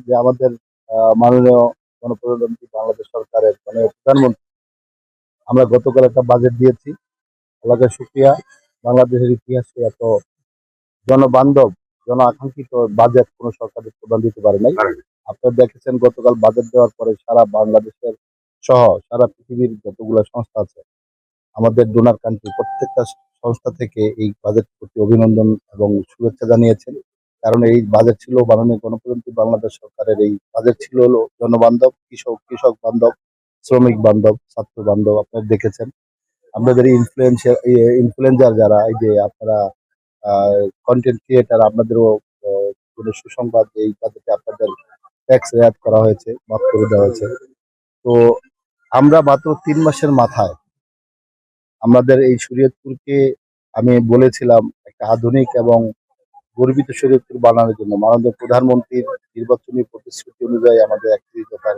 যে আমাদের মাননীয় গণপ্রজাতন্ত্রী বাংলাদেশ সরকারের মাননীয় প্রধানমন্ত্রী, আমরা গতকাল একটা বাজেট দিয়েছি। আল্লাহর শুকরিয়া, বাংলাদেশের ইতিহাসে এত জনবান্ধব, জন আকাঙ্ক্ষিত বাজেট কোনো সরকারের প্রদান দিতে পারে নাই। আপনারা দেখেছেন গতকাল বাজেট দেওয়ার পরে সারা বাংলাদেশের সহ সারা পৃথিবীর যতগুলো সংস্থা আছে, আমাদের ডোনার কান্ট্রি প্রত্যেকটা সংস্থা থেকে এই বাজেট প্রতি অভিনন্দন এবং শুভেচ্ছা জানিয়েছেন। কারণ এই বাজেট ছিল মাননীয় গণপ্রজাতন্ত্রী বাংলাদেশ সরকারের এই বাজেট ছিল হলো জনবান্ধব, কৃষক বান্ধব, শ্রমিক বান্ধব, ছাত্র বান্ধব। আপনারা দেখেছেন আপনাদের ইনফ্লুয়েন্সার যারা, এই যে আপনারা কন্টেন্ট ক্রিয়েটার, আপনাদেরও কোনো সুসংবাদ, এই বাজেটে আপনাদের ট্যাক্স রেয়াত করা হয়েছে, মাফ করে দেওয়া হয়েছে। তো আমরা মাত্র ৩ মাসের মাথায় আমাদের এই শরীয়তপুরকে আমি বলেছিলাম একটা আধুনিক এবং গর্বিত শরীয়তপুর বানানোর জন্য মাননীয় প্রধানমন্ত্রীর নির্বাচনী প্রতিশ্রুতি অনুযায়ী আমাদের একটি দফার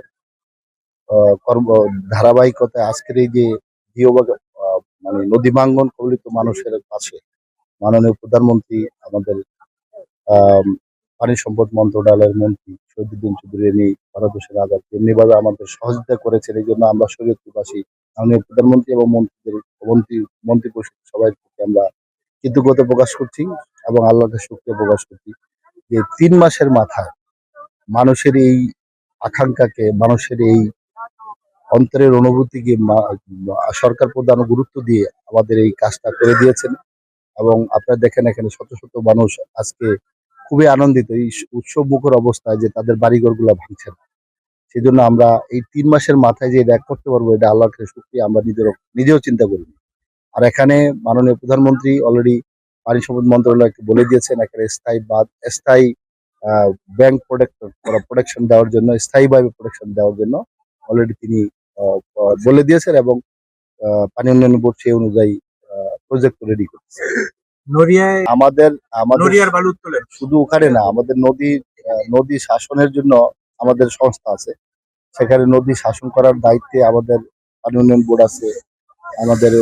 কর্ম ধারাবাহিকতায় আজকের এই যে জিওবাগ মানে নদী ভাঙ্গন কবলিত মানুষের পাশে মাননীয় প্রধানমন্ত্রী আমাদের আহ পানি সম্পদ মন্ত্রণালয়ের মন্ত্রী শহীদুদ্দিন চৌধুরী ভারত হোসেন আজাদ এমনিভাবে আমাদের সহযোগিতা করেছেন। এই জন্য আমরা শরীয়তপুরবাসী মাননীয় প্রধানমন্ত্রী এবং মন্ত্রী পরিষদ সবাই থেকে আমরা কৃতজ্ঞতা প্রকাশ করছি এবং আল্লাহকে শুকরিয়া প্রকাশ করছি যে ৩ মাসের মাথায় মানুষের এই আকাঙ্ক্ষাকে, মানুষের এই অন্তরের অনুভূতিকে সরকার প্রধান গুরুত্ব দিয়ে আমাদের এই কাজটা করে দিয়েছেন। এবং আপনারা দেখেন এখানে শত শত মানুষ আজকে খুবই আনন্দিত এই উৎসব মুখর অবস্থায় যে তাদের বাড়িঘর গুলা ভাঙছে না। সেই জন্য আমরা এই ৩ মাসের মাথায় যে এটা করতে পারবো, এটা আল্লাহকে শুকরিয়া আমরা নিজেও চিন্তা করি। আর এখানে মাননীয় প্রধানমন্ত্রী অলরেডি পানি সম্পদ মন্ত্রণালয়কে বলে দিয়েছেন এখানে স্থায়ী ব্যাংক প্রোটেকশন দেওয়ার জন্য, স্থায়ীভাবে প্রোটেকশন দেওয়ার জন্য অলরেডি তিনি বলে দিয়েছেন এবং পানি উন্নয়ন বোর্ড সেই অনুযায়ী প্রজেক্ট রেডি করছে। আমাদের শুধু ওখানে না, আমাদের নদী শাসনের জন্য আমাদের সংস্থা আছে, সেখানে নদী শাসন করার দায়িত্বে আমাদের পানি উন্নয়ন বোর্ড আছে, আমাদের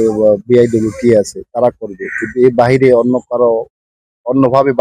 বিআইডব্লিউটি আছে, তারা করবে। কিন্তু এর বাইরে অন্যভাবে